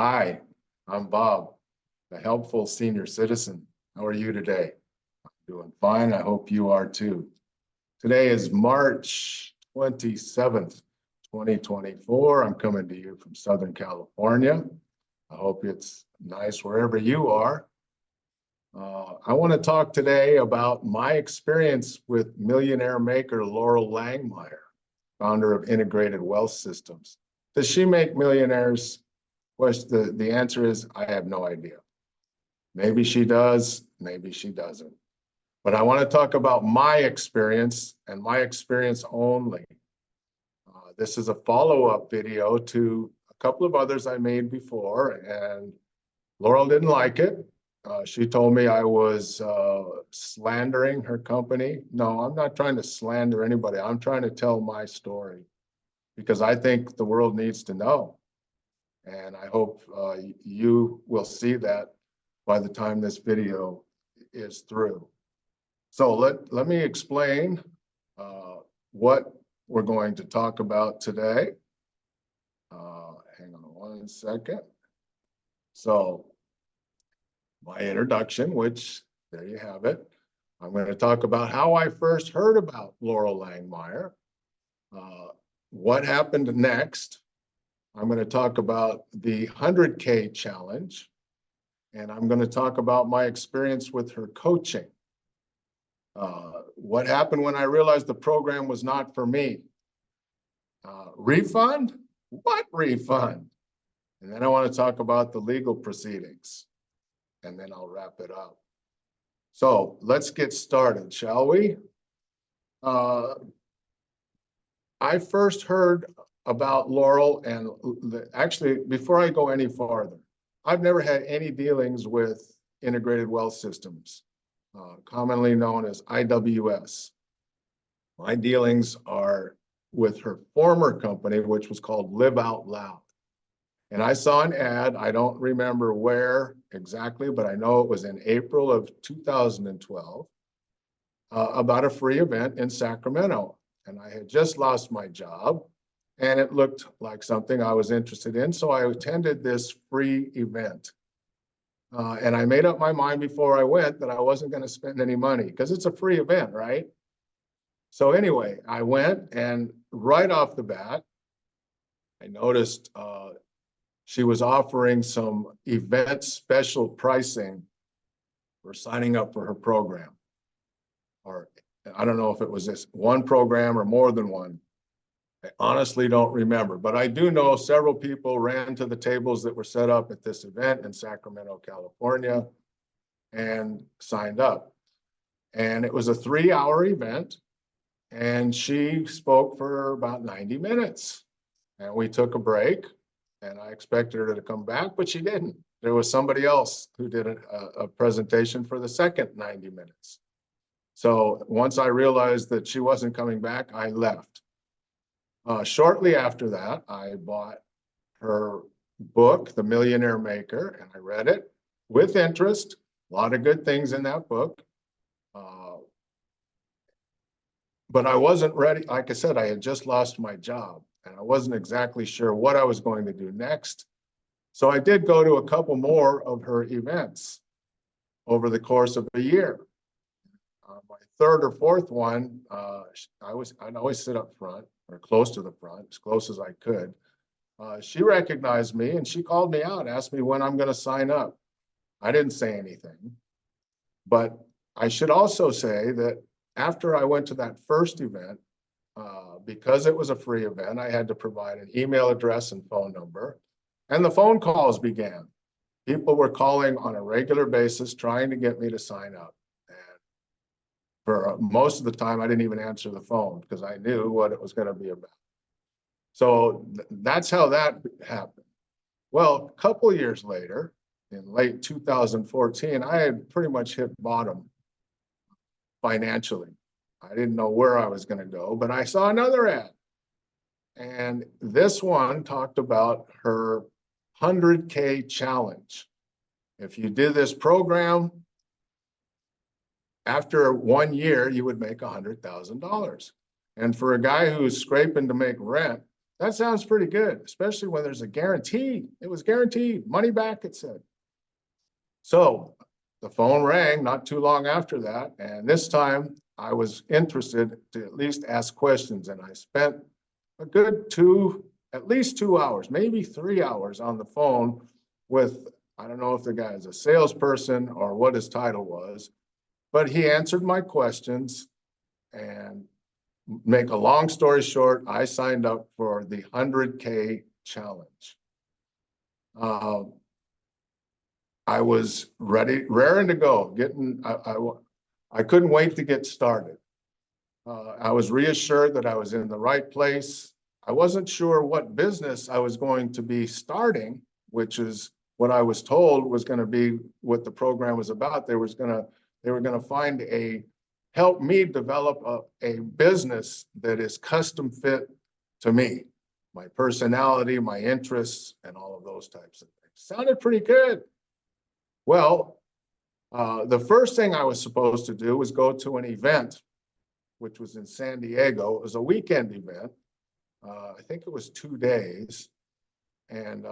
Hi, I'm Bob, the helpful senior citizen. How are you today? I'm doing fine. I hope you are too. Today is March 27th, 2024. I'm coming to you from Southern California. I hope it's nice wherever you are. I want to talk today about my experience with Millionaire Maker Loral Langemeier, founder of Integrated Wealth Systems. Does she make millionaires? The answer is, I have no idea. Maybe she does, maybe she doesn't. But I want to talk about my experience and my experience only. This is a follow-up video to a couple of others I made before, and Loral didn't like it. She told me I was slandering her company. No, I'm not trying to slander anybody. I'm trying to tell my story because I think the world needs to know. And I hope you will see that by the time this video is through. So let me explain what we're going to talk about today. Hang on one second. So my introduction, which there you have it. I'm going to talk about how I first heard about Loral Langemeier, what happened next. I'm going to talk about the 100K challenge, and I'm going to talk about my experience with her coaching. What happened when I realized the program was not for me? Refund? What refund? And then I want to talk about the legal proceedings, and then I'll wrap it up. So let's get started, shall we? I first heard about Loral, and actually, before I go any farther, I've never had any dealings with Integrated Wealth Systems, commonly known as IWS. My dealings are with her former company, which was called Live Out Loud. And I saw an ad, I don't remember where exactly, but I know it was in April of 2012, about a free event in Sacramento. And I had just lost my job, and it looked like something I was interested in. So I attended this free event. And I made up my mind before I went that I wasn't going to spend any money because it's a free event, right? So anyway, I went, and right off the bat, I noticed she was offering some event special pricing for signing up for her program. Or I don't know if it was this one program or more than one. I honestly don't remember, but I do know several people ran to the tables that were set up at this event in Sacramento, California, and signed up. And it was a 3-hour event, and she spoke for about 90 minutes. And we took a break, and I expected her to come back, but she didn't. There was somebody else who did a presentation for the second 90 minutes. So once I realized that she wasn't coming back, I left. Shortly after that, I bought her book, The Millionaire Maker, and I read it with interest. A lot of good things in that book. But I wasn't ready. Like I said, I had just lost my job, and I wasn't exactly sure what I was going to do next. So I did go to a couple more of her events over the course of a year. My third or fourth one, I'd always sit up front or close to the front, as close as I could. She recognized me, and she called me out, asked me when I'm going to sign up. I didn't say anything, but I should also say that after I went to that first event, because it was a free event, I had to provide an email address and phone number, and the phone calls began. People were calling on a regular basis, trying to get me to sign up. For most of the time, I didn't even answer the phone because I knew what it was going to be about. So that's how that happened. Well, a couple of years later, in late 2014, I had pretty much hit bottom financially. I didn't know where I was going to go, but I saw another ad. And this one talked about her 100K challenge. If you did this program, after 1 year, you would make $100,000. And for a guy who's scraping to make rent, That sounds pretty good, especially when there's a guarantee. It was guaranteed, money back, it said. So the phone rang not too long after that, and this time I was interested to at least ask questions, and I spent a good at least 2 hours, maybe 3 hours on the phone with, I don't know if the guy is a salesperson or what his title was, but he answered my questions. And make a long story short, I signed up for the 100K challenge. I was raring to go. I couldn't wait to get started. I was reassured that I was in the right place. I wasn't sure what business I was going to be starting, which is what I was told was going to be what the program was about. They were going to help me develop a business that is custom fit to me, my personality, my interests, and all of those types of things. Sounded pretty good. Well, the first thing I was supposed to do was go to an event, which was in San Diego. It was a weekend event. I think it was 2 days. And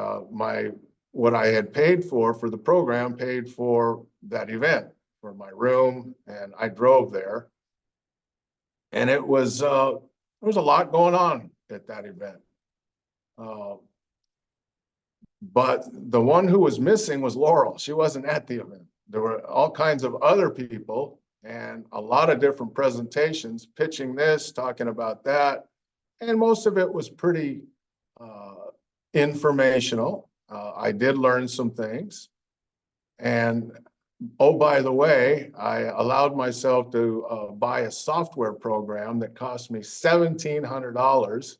what I had paid for the program paid for that event, for my room, and I drove there. And there was a lot going on at that event. But the one who was missing was Laurel. She wasn't at the event. There were all kinds of other people and a lot of different presentations pitching this, talking about that. And most of it was pretty informational. I did learn some things. And oh, by the way, I allowed myself to buy a software program that cost me $1,700.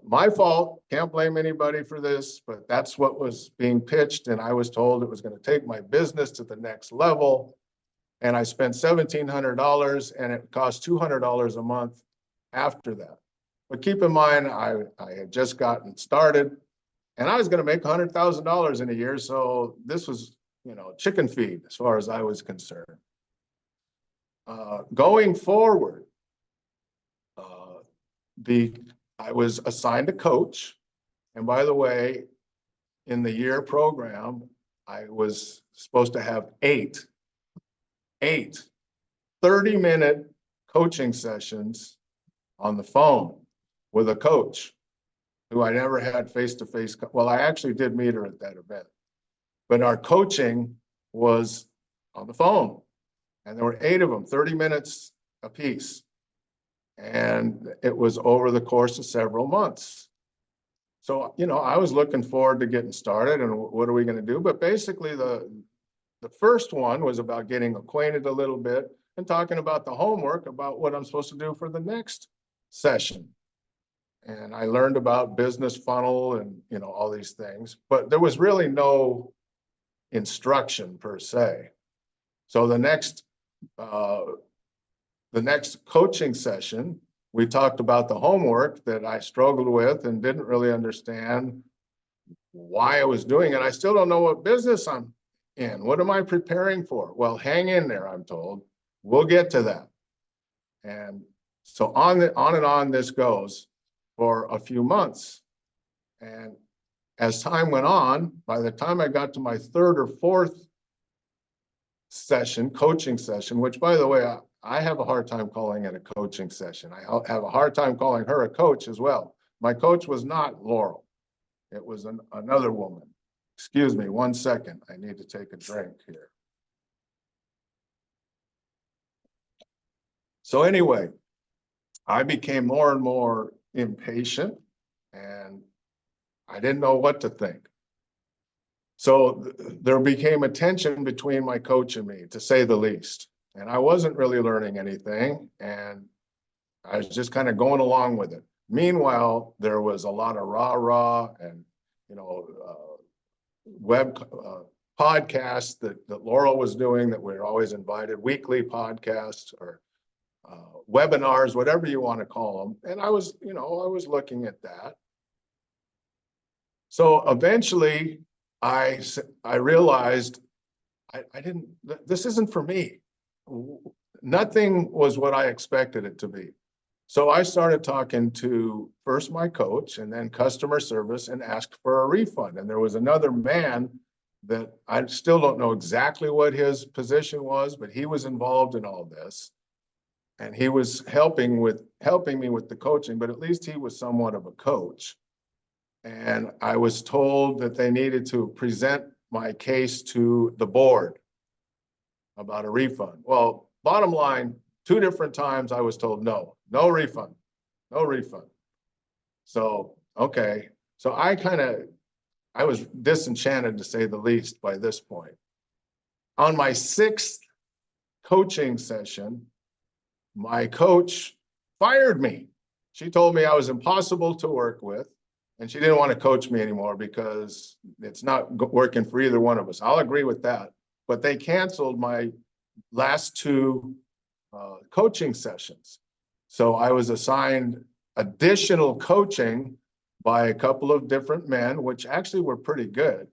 My fault, can't blame anybody for this, but that's what was being pitched. And I was told it was going to take my business to the next level. And I spent $1,700 and it cost $200 a month after that. But keep in mind, I had just gotten started and I was going to make $100,000 in a year. So this was, chicken feed as far as I was concerned. Going forward, I was assigned a coach. And by the way, in the year program, I was supposed to have eight 30-minute coaching sessions on the phone with a coach who I never had face-to-face. Well, I actually did meet her at that event, but our coaching was on the phone. And there were 8 of them, 30 minutes a piece. And it was over the course of several months. So, I was looking forward to getting started and what are we going to do? But basically the first one was about getting acquainted a little bit and talking about the homework, about what I'm supposed to do for the next session. And I learned about business funnel and, all these things, but there was really no instruction per se. So the next coaching session, we talked about the homework that I struggled with and didn't really understand why I was doing it. I still don't know what business I'm in. What am I preparing for? Well, hang in there, I'm told. We'll get to that. And so on and on this goes for a few months. And as time went on, by the time I got to my 3rd or 4th session, coaching session, which by the way, I have a hard time calling it a coaching session. I have a hard time calling her a coach as well. My coach was not Laurel. It was another woman. Excuse me, 1 second. I need to take a drink here. So anyway, I became more and more impatient and I didn't know what to think. So there became a tension between my coach and me, to say the least. And I wasn't really learning anything, and I was just kind of going along with it. Meanwhile, there was a lot of rah-rah and, web podcasts that Laurel was doing that we were always invited, weekly podcasts or webinars, whatever you want to call them. And I was looking at that. So eventually I realized this isn't for me. Nothing was what I expected it to be. So I started talking to first my coach and then customer service and asked for a refund. And there was another man that I still don't know exactly what his position was, but he was involved in all this. And he was helping me with the coaching, but at least he was somewhat of a coach. And I was told that they needed to present my case to the board about a refund. Well, bottom line, 2 different times I was told, no refund, no refund. So, okay. So I was disenchanted, to say the least, by this point. On my 6th coaching session, my coach fired me. She told me I was impossible to work with, and she didn't want to coach me anymore because it's not working for either one of us. I'll agree with that. But they canceled my last 2 coaching sessions. So I was assigned additional coaching by a couple of different men, which actually were pretty good.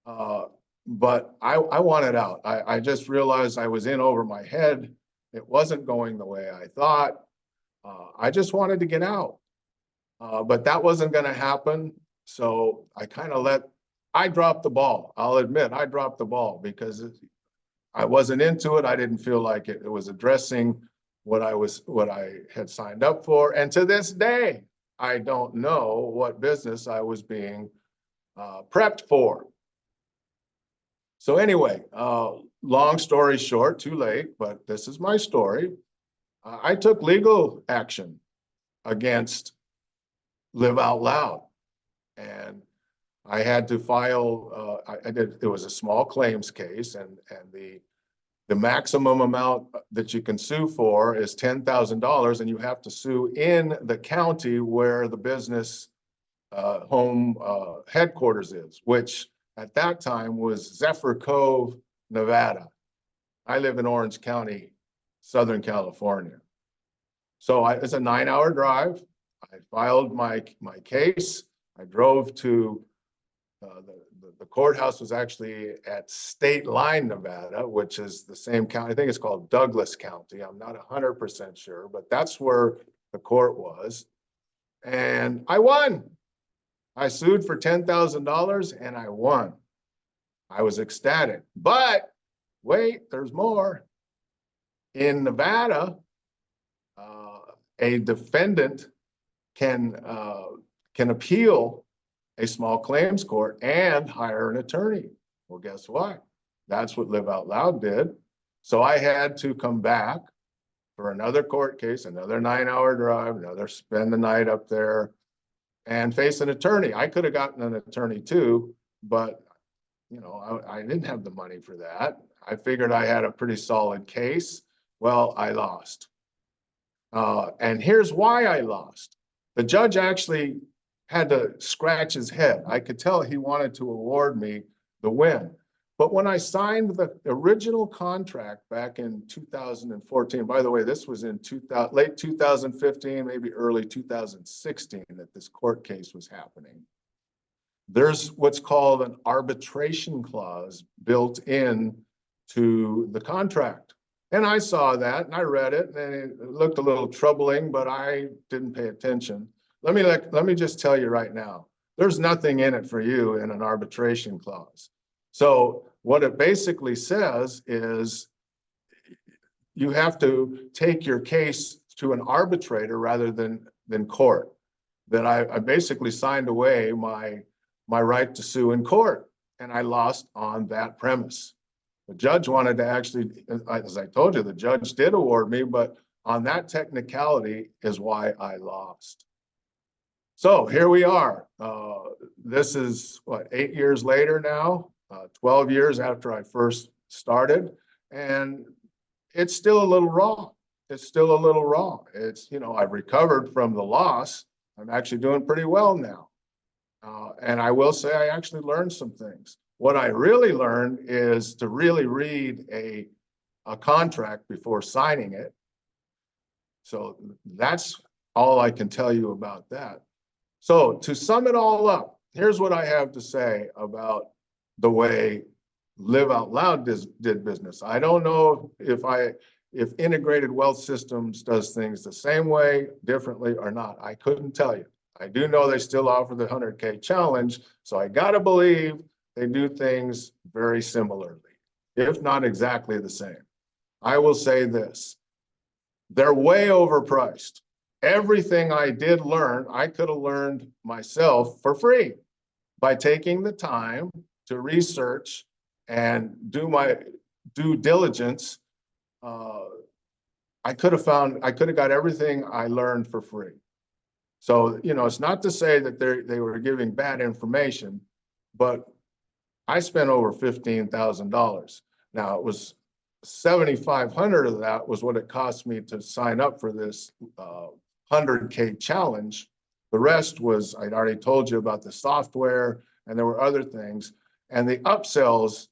But I wanted out. I just realized I was in over my head. It wasn't going the way I thought. I just wanted to get out. But that wasn't going to happen. So I dropped the ball. I'll admit I dropped the ball because I wasn't into it. I didn't feel like it was addressing what I had signed up for. And to this day, I don't know what business I was being prepped for. So anyway, long story short, too late, but this is my story. I took legal action against Live Out Loud. And I had to file, it was a small claims case, and the maximum amount that you can sue for is $10,000, and you have to sue in the county where the business home headquarters is, which at that time was Zephyr Cove, Nevada. I live in Orange County, Southern California. So it's a 9-hour drive. I filed my case. I drove to the courthouse was actually at State Line, Nevada, which is the same county. I think it's called Douglas County. I'm not 100% sure, but that's where the court was. And I won. I sued for $10,000 and I won. I was ecstatic. But wait, there's more. In Nevada, a defendant can appeal a small claims court and hire an attorney. Well, guess what? That's what Live Out Loud did. So I had to come back for another court case, another 9-hour drive, spend the night up there and face an attorney. I could have gotten an attorney too, but I didn't have the money for that. I figured I had a pretty solid case. Well, I lost. And here's why I lost. The judge actually had to scratch his head. I could tell he wanted to award me the win. But when I signed the original contract back in 2014, by the way, this was in late 2015, maybe early 2016 that this court case was happening. There's what's called an arbitration clause built in to the contract. And I saw that and I read it and it looked a little troubling, but I didn't pay attention. Let me just tell you right now, there's nothing in it for you in an arbitration clause. So what it basically says is you have to take your case to an arbitrator rather than court. That I basically signed away my right to sue in court, and I lost on that premise. The judge wanted to actually, as I told you, the judge did award me, but on that technicality is why I lost. So here we are. This is what, 8 years later now, 12 years after I first started, and it's still a little raw. It's still a little raw. It's, I've recovered from the loss. I'm actually doing pretty well now. And I will say I actually learned some things. What I really learned is to really read a contract before signing it. So that's all I can tell you about that. So to sum it all up, here's what I have to say about the way Live Out Loud did business. I don't know if if integrated wealth systems does things the same way, differently, or not. I couldn't tell you. I do know they still offer the 100K challenge, so I gotta believe they do things very similarly, if not exactly the same. I will say this, they're way overpriced. Everything I did learn, I could have learned myself for free by taking the time to research and do my due diligence. I could have got everything I learned for free. So, you know, it's not to say that they were giving bad information, but I spent over $15,000. Now, it was 7,500 of that was what it cost me to sign up for this 100K challenge. The rest was, I'd already told you about the software, and there were other things. And the upsells,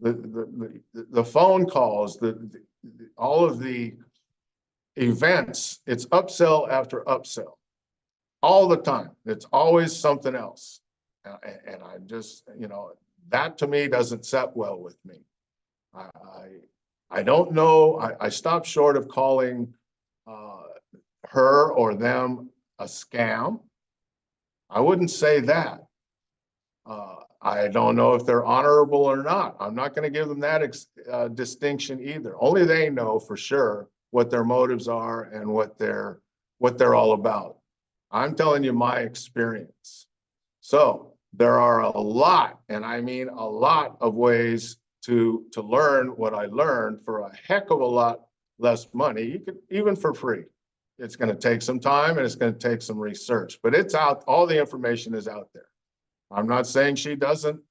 the phone calls, all of the events, it's upsell after upsell all the time. It's always something else. And I just, you know, that to me doesn't set well with me. I don't know. I stopped short of calling her or them a scam. I wouldn't say that. I don't know if they're honorable or not. I'm not going to give them that distinction either. Only they know for sure what their motives are and what they're all about. I'm telling you my experience. So there are a lot, and I mean a lot of ways to learn what I learned for a heck of a lot less money. You could even for free. It's going to take some time and it's going to take some research, but it's out. All the information is out there. I'm not saying she doesn't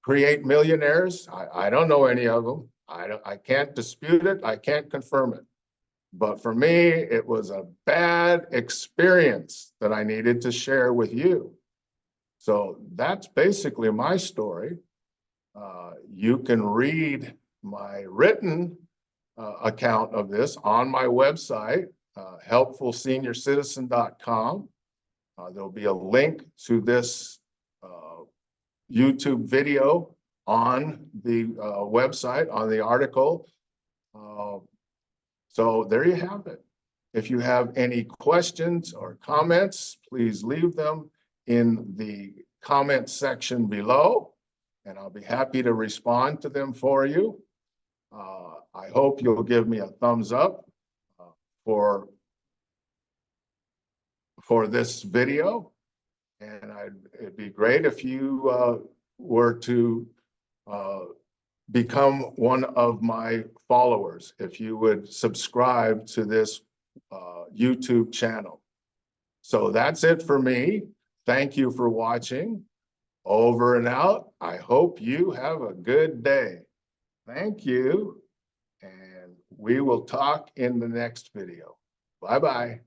create millionaires. I don't know any of them. I can't dispute it. I can't confirm it. But for me, it was a bad experience that I needed to share with you. So that's basically my story. You can read my written account of this on my website, helpfulseniorcitizen.com. There'll be a link to this YouTube video on the website, on the article. So there you have it. If you have any questions or comments, please leave them in the comment section below, and I'll be happy to respond to them for you. I hope you'll give me a thumbs up for this video, and it'd be great if you were to become one of my followers, if you would subscribe to this YouTube channel. So that's it for me. Thank you for watching. Over and out. I hope you have a good day. Thank you. And we will talk in the next video. Bye-bye.